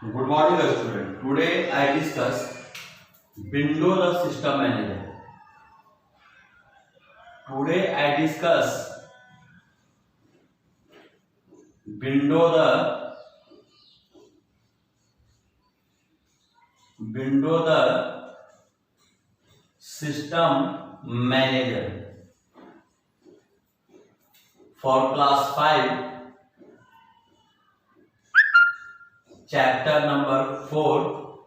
Good morning, student. Today I discuss Windows System Manager. Today I discuss Windows System Manager for class 5, chapter number 4,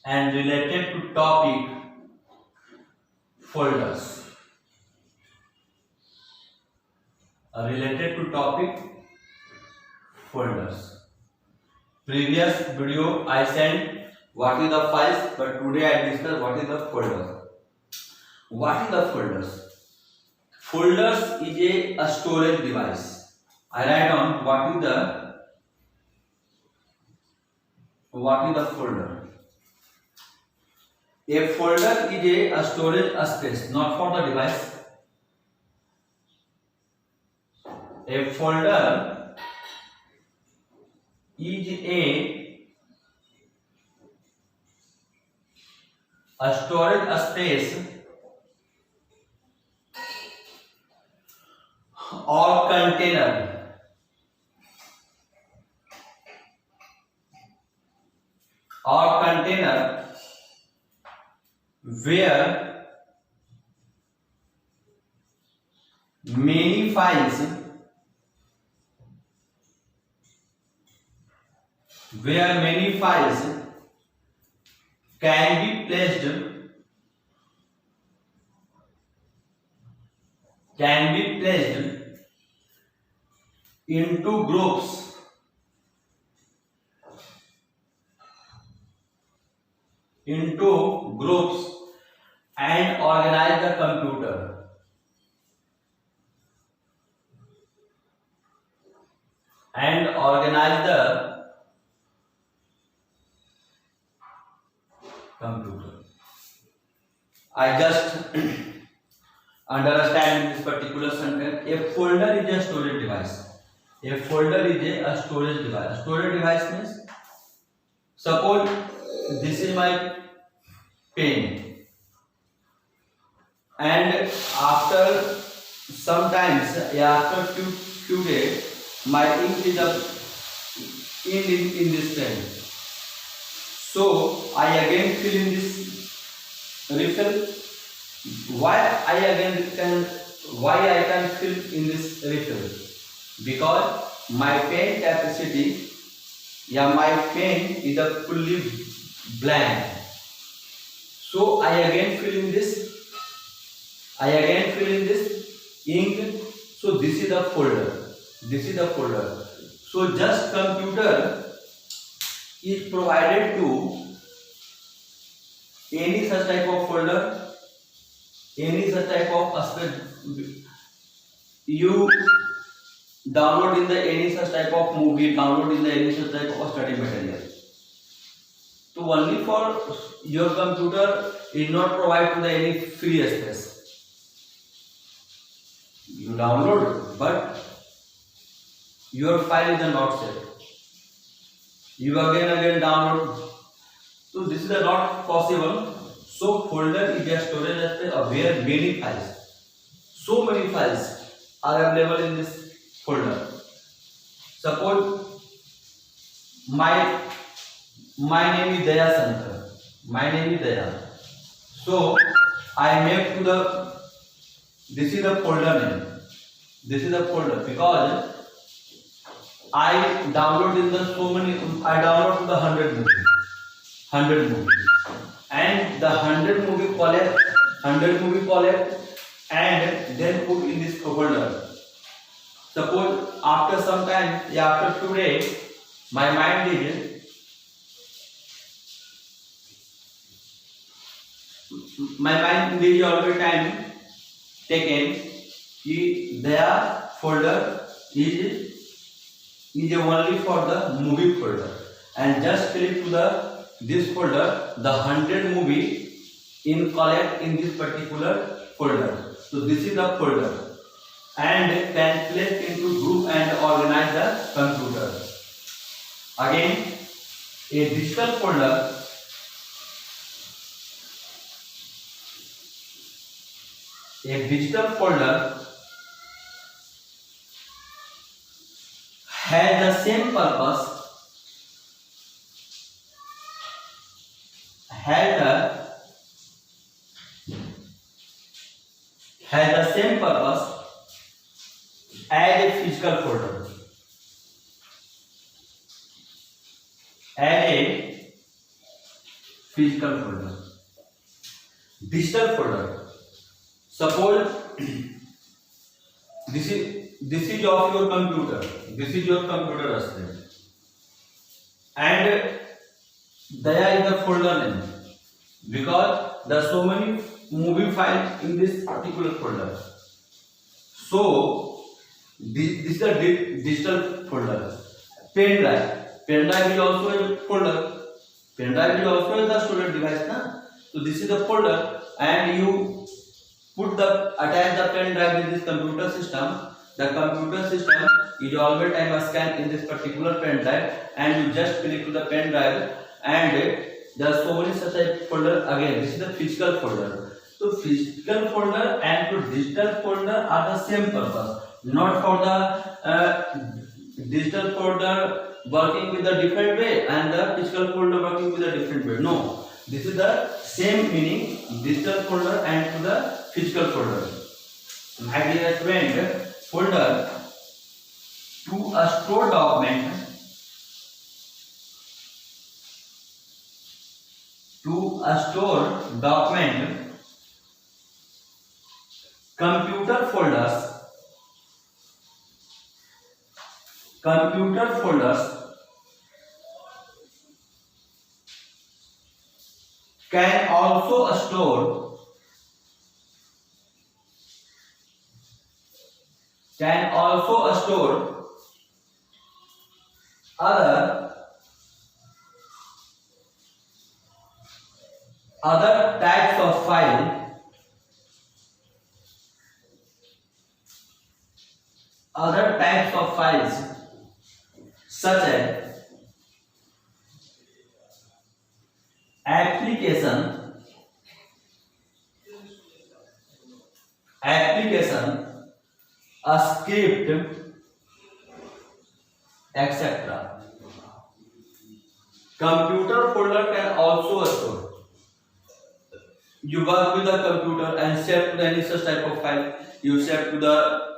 and related to topic folders. Related to topic folders. Previous video I sent what is the files, but today I discuss what is the folder. What is the folders? Folders is a storage device. I write down what is the folder. A folder is a storage space, not for the device. A folder is a storage space or container where many files can be placed into groups and organize the computer. I just understand this particular sentence. A folder is a storage device. A folder is a storage device. A storage device means, suppose this is my pen, and after sometimes after few days my ink is in this pen. So I again fill in this refill. Why I can fill in this refill? Because my pen capacity, my pen is a fully blank. So I again fill in this ink. So this is the folder. So just computer is provided to any such type of folder, any such type of aspect you download in the any such type of movie, download in the any such type of study material. So only for your computer is not provide to the any free space. You download, but your file is not saved. You again download. So this is not possible. So folder is a storage space where many files, so many files are available in this folder. Suppose my name is Daya Shankar. So I make to this is the folder name. This is the folder because I download to the 100 movies. And the 100 movie collect and then put in this folder. Suppose after some time, after 2 days, my mind is already time taken. Their folder is only for the movie folder, and just click to this folder, the 100 movie collect in this particular folder. So this is the folder, and can place into group and organize the computer. Again, A digital folder has the same purpose as a physical folder. Digital folder. Suppose this is of your computer. This is your computer asset, and there is the folder name because there are so many movie files in this particular folder. So this is the digital folder. Pen drive is also a folder. Pen drive is also the storage device, na? So this is the folder, and you attach the pen drive with this computer system. The computer system is always time scan in this particular pen drive, and you just click to the pen drive, and there are so many such a folder. Again, this is the physical folder. So physical folder and digital folder are the same purpose. Not for the digital folder working with a different way and the physical folder working with a different way. No, this is the same meaning, digital folder and to the physical folder. My dear friend, folder to a store document, computer folders can also store other types of file files such as application, a script, etc. Computer folder can also store. You work with the computer and set to any such type of file. You set to the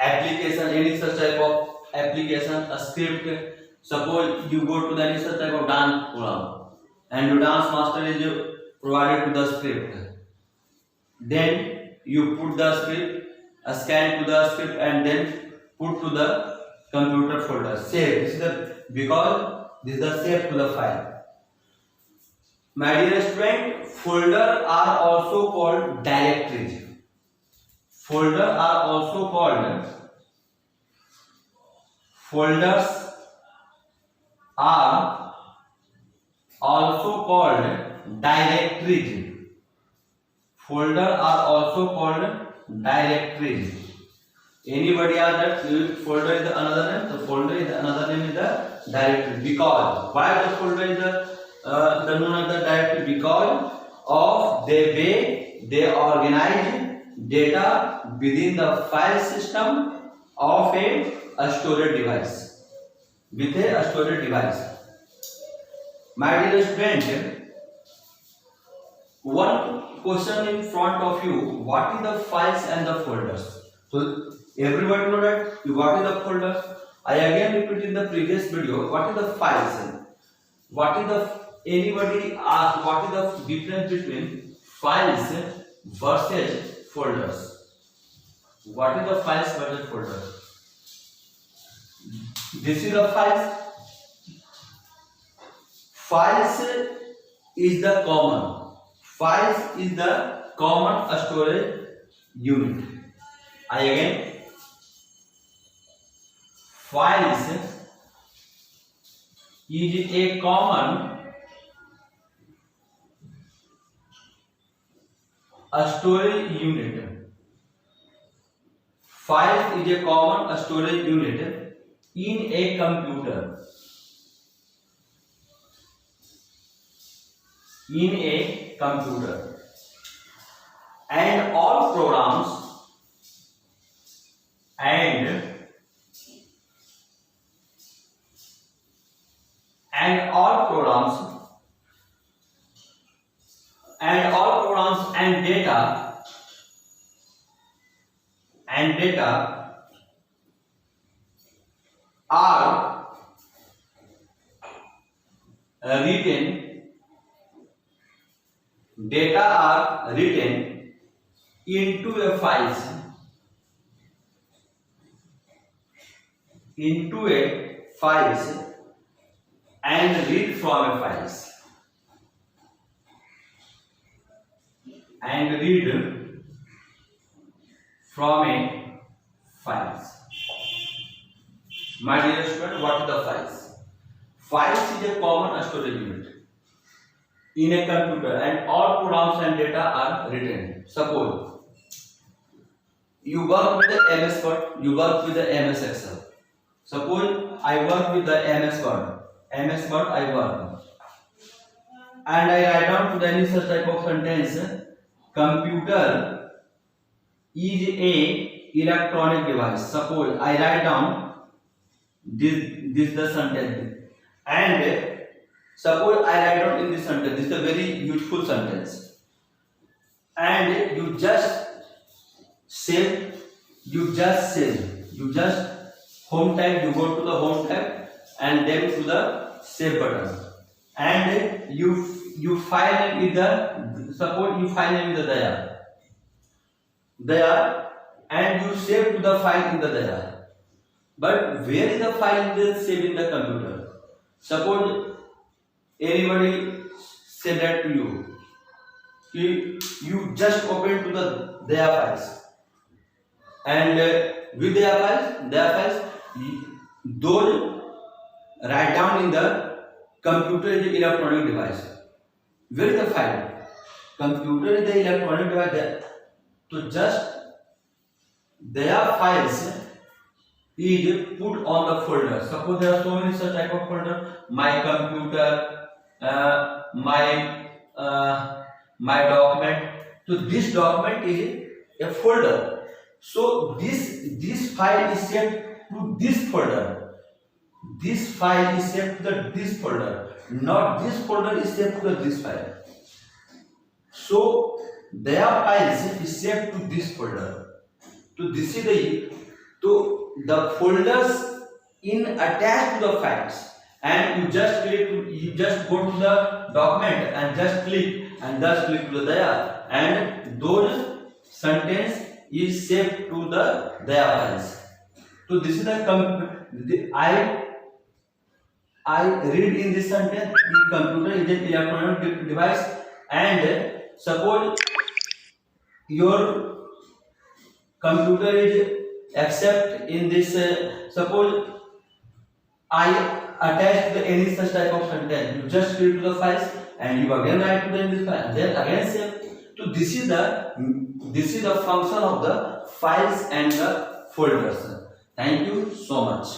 application, any such type of application, a script. Suppose you go to any such type of dance program, and your dance master is provided to the script. Then you put the script, scan to the script, and then put to the computer folder. Save. Because this is the save to the file. My dear friend, folder are also called directories. Folders are also called directories. Folder are also called directories. Anybody are that folder is the another name? The folder is the another name is the directory. Because why the folder is the known as the directory? Because of the way they organize data within the file system of a storage device. With a storage device. My dear friend, one question in front of you: what is the files and the folders? So everybody know that what is the folder. I again repeat in the previous video, what is the files? Anybody ask what is the difference between files versus folders? What is the files versus folders? This is the files. Files is the common storage unit. Files is a common storage unit. Files is a common storage unit in a computer. in a computer, and all programs and all programs and data are written into a files and read from a files and read from a files. My dear student, what is the files? Files is a common storage unit in a computer, and all programs and data are written. Suppose you work with the MS Word, you work with the MS Excel. Suppose I work with the MS Word I work, and I write down to any such type of sentence. Computer is a electronic device. Suppose I write down this the sentence, and suppose I write down in this sentence. This is a very useful sentence, and you just save. You just home tab. You go to the home tab and then to the save button, and you file with the, suppose you file with the there, and you save to the file in the there. But where is the file is saved in the computer? Suppose anybody said that to you, you just open to the their files, and with their files, those write down in the computer is the electronic device. Where is the file? Computer is the electronic device there. So just their files is put on the folder. Suppose there are so many such type of folder. My computer, my document. So this document is a folder. So this file is saved to this folder. This file is saved to this folder. Not this folder is saved to this file. So their files is saved to this folder. So this is the folders in attached to the files, and you just go to the document and just click to the there, and those sentence is saved to the their files. So this is I read in this sentence, the computer is an electronic device, and suppose your computer is accept in this, suppose I attach to any such type of sentence, you just read to the files and you again write to them this file, then again save. So this is the function of the files and the folders. Thank you so much.